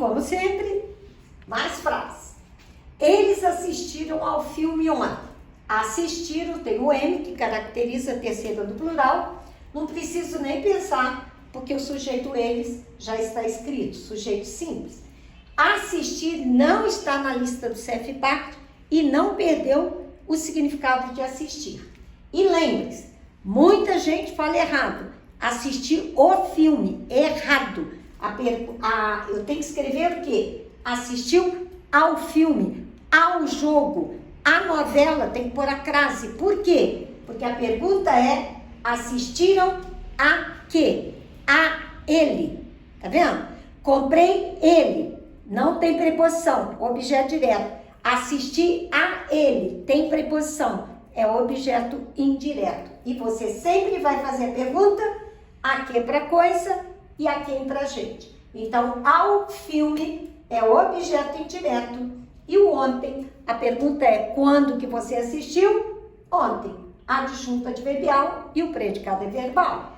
como sempre, mais frases. Eles assistiram ao filme ontem. Assistiram, tem o M, que caracteriza a terceira do plural. Não preciso nem pensar, porque o sujeito eles já está escrito, sujeito simples. Assistir não está na lista do CFPACT e não perdeu o significado de assistir. E lembre-se, muita gente fala errado. Assistir o filme, errado. Eu tenho que escrever o quê? Assistiu ao filme, ao jogo, à novela, tem que pôr a crase. Por quê? Porque a pergunta é, assistiram a quê? A ele. Tá vendo? Comprei ele. Não tem preposição, objeto direto. Assistir a ele, tem preposição, é objeto indireto. E você sempre vai fazer a pergunta, a que para coisa e a quem para gente. Então, ao filme é objeto indireto. E o ontem, a pergunta é, quando que você assistiu? Ontem. Adjunto adverbial e o predicado é verbal.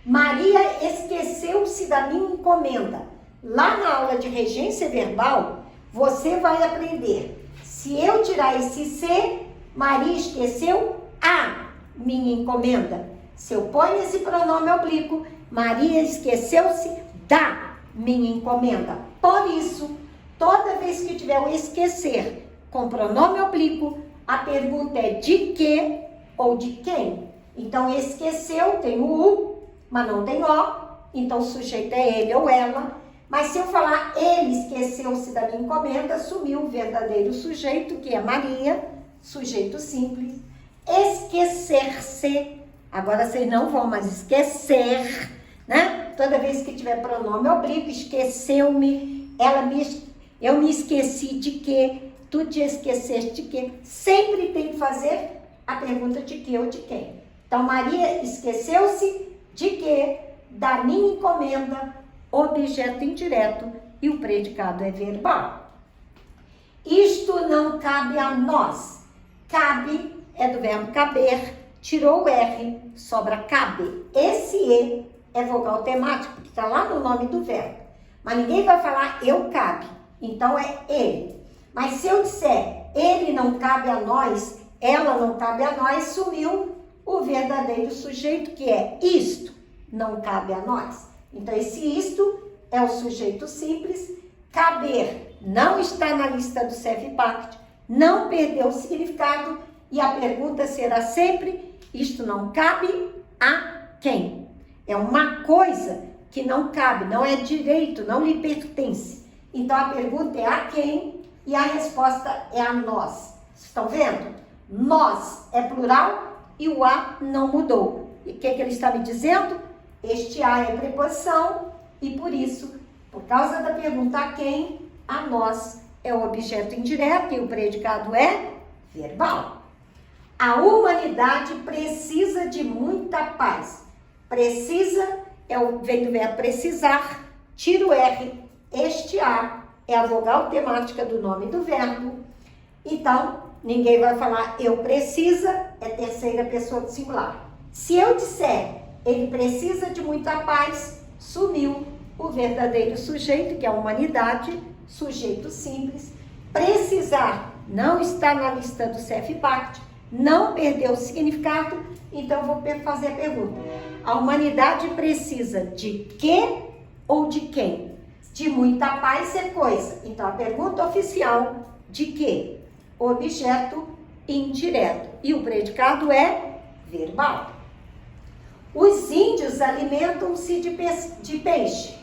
Maria esqueceu-se da minha encomenda. Lá na aula de regência verbal, você vai aprender. Se eu tirar esse se, Maria esqueceu a minha encomenda. Se eu ponho esse pronome oblíquo, Maria esqueceu-se da minha encomenda. Por isso, toda vez que tiver o esquecer com pronome oblíquo, a pergunta é de que ou de quem. Então, esqueceu, tem o U, mas não tem O. Então, o sujeito é ele ou ela. Mas se eu falar ele esqueceu-se da minha encomenda, sumiu o verdadeiro sujeito, que é Maria, sujeito simples. Esquecer-se. Agora vocês não vão mais esquecer, né? Toda vez que tiver pronome oblíquo, esqueceu-me, eu me esqueci de quê, tu te esqueceste de quê. Sempre tem que fazer a pergunta de que ou de quem. Então, Maria esqueceu-se de quê? Da minha encomenda, objeto indireto e o predicado é verbal. Isto não cabe a nós. Cabe é do verbo caber, tirou o R, sobra cabe. Esse E é vogal temático, que está lá no nome do verbo. Mas ninguém vai falar eu cabe, então é ele. Mas se eu disser ele não cabe a nós, ela não cabe a nós, sumiu o verdadeiro sujeito, que é isto não cabe a nós. Então, esse isto é o sujeito simples. Caber não está na lista do CFPACT, não perdeu o significado e a pergunta será sempre, isto não cabe a quem? É uma coisa que não cabe, não é direito, não lhe pertence. Então, a pergunta é a quem e a resposta é a nós. Estão vendo? Nós é plural e o a não mudou. E o que ele está me dizendo? Este a é preposição e por isso, por causa da pergunta a quem, a nós é o objeto indireto e o predicado é verbal. A humanidade precisa de muita paz. Precisa vem do verbo precisar, tira o R, este a é a vogal temática do nome do verbo. Então, ninguém vai falar eu precisa, é terceira pessoa do singular. Se eu disser ele precisa de muita paz, sumiu o verdadeiro sujeito, que é a humanidade, sujeito simples. Precisar não está na lista do CFPACT, não perdeu o significado, então vou fazer a pergunta. A humanidade precisa de quê ou de quem? De muita paz é coisa. Então a pergunta oficial, de quê? Objeto indireto. E o predicado é verbal. Os índios alimentam-se de peixe.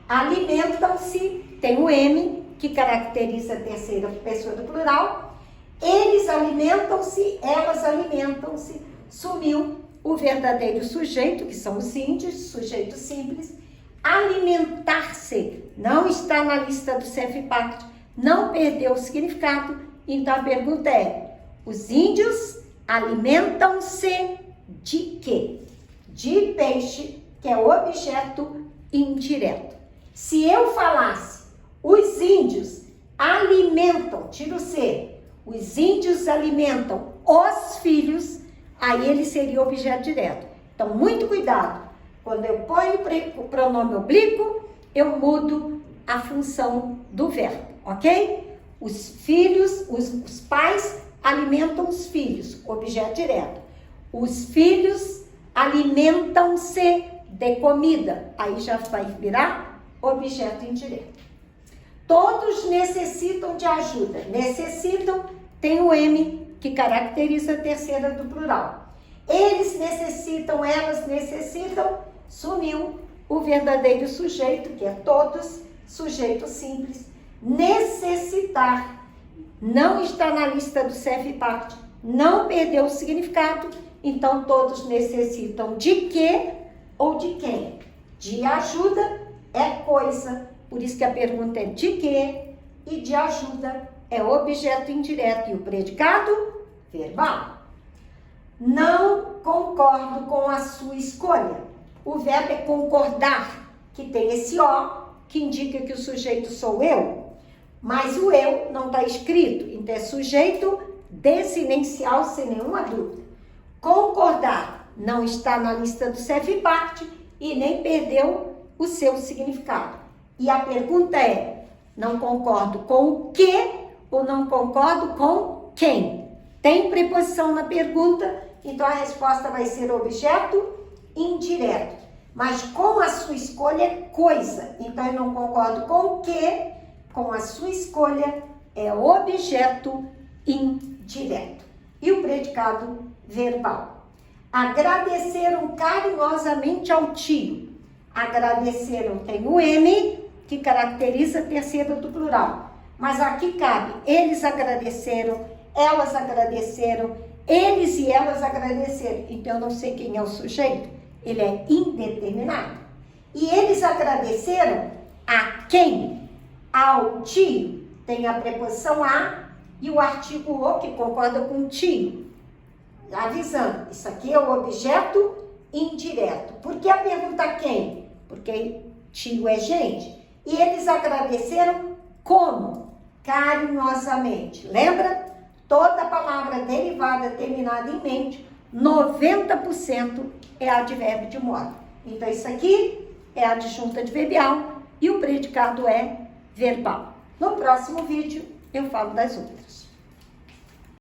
Alimentam-se, tem o M, que caracteriza a terceira pessoa do plural. Eles alimentam-se, elas alimentam-se. Sumiu o verdadeiro sujeito, que são os índios, sujeito simples. Alimentar-se não está na lista do CFPACT, não perdeu o significado. Então a pergunta é, os índios alimentam-se de quê? De peixe, que é objeto indireto. Se eu falasse, os índios alimentam, tira o C, os índios alimentam os filhos, aí ele seria objeto direto. Então, muito cuidado. Quando eu ponho o pronome oblíquo, eu mudo a função do verbo, ok? Os filhos, os pais alimentam os filhos, objeto direto. Os filhos alimentam-se de comida, aí já vai virar objeto indireto. Todos necessitam de ajuda. Necessitam, tem o M, que caracteriza a terceira do plural. Eles necessitam, elas necessitam, sumiu o verdadeiro sujeito, que é todos, sujeito simples. Necessitar não está na lista do CF-parte, não perdeu o significado, então todos necessitam de quê ou de quem? De ajuda é coisa, por isso que a pergunta é de quê, e de ajuda é objeto indireto e o predicado verbal. Não concordo com a sua escolha. O verbo é concordar, que tem esse O, que indica que o sujeito sou eu, mas o eu não está escrito, então é sujeito desinencial sem nenhuma dúvida. Concordar não está na lista do CF-parte e nem perdeu o seu significado. E a pergunta é, não concordo com o que ou não concordo com quem? Tem preposição na pergunta, então a resposta vai ser objeto indireto. Mas com a sua escolha é coisa, então eu não concordo com o que, com a sua escolha é objeto indireto. E o predicado verbal. Agradeceram carinhosamente ao tio. Agradeceram tem o M, que caracteriza a terceira do plural. Mas aqui cabe, eles agradeceram, elas agradeceram, eles e elas agradeceram. Então eu não sei quem é o sujeito, ele é indeterminado. E eles agradeceram a quem? Ao tio. Tem a preposição a e o artigo o, que concorda com o tio. Avisando, isso aqui é o objeto indireto. Por que a pergunta quem? Porque tio é gente. E eles agradeceram como? Carinhosamente. Lembra? Toda palavra derivada terminada em mente, 90% é advérbio de modo. Então, isso aqui é a adjunta adverbial e o predicado é verbal. No próximo vídeo, eu falo das outras.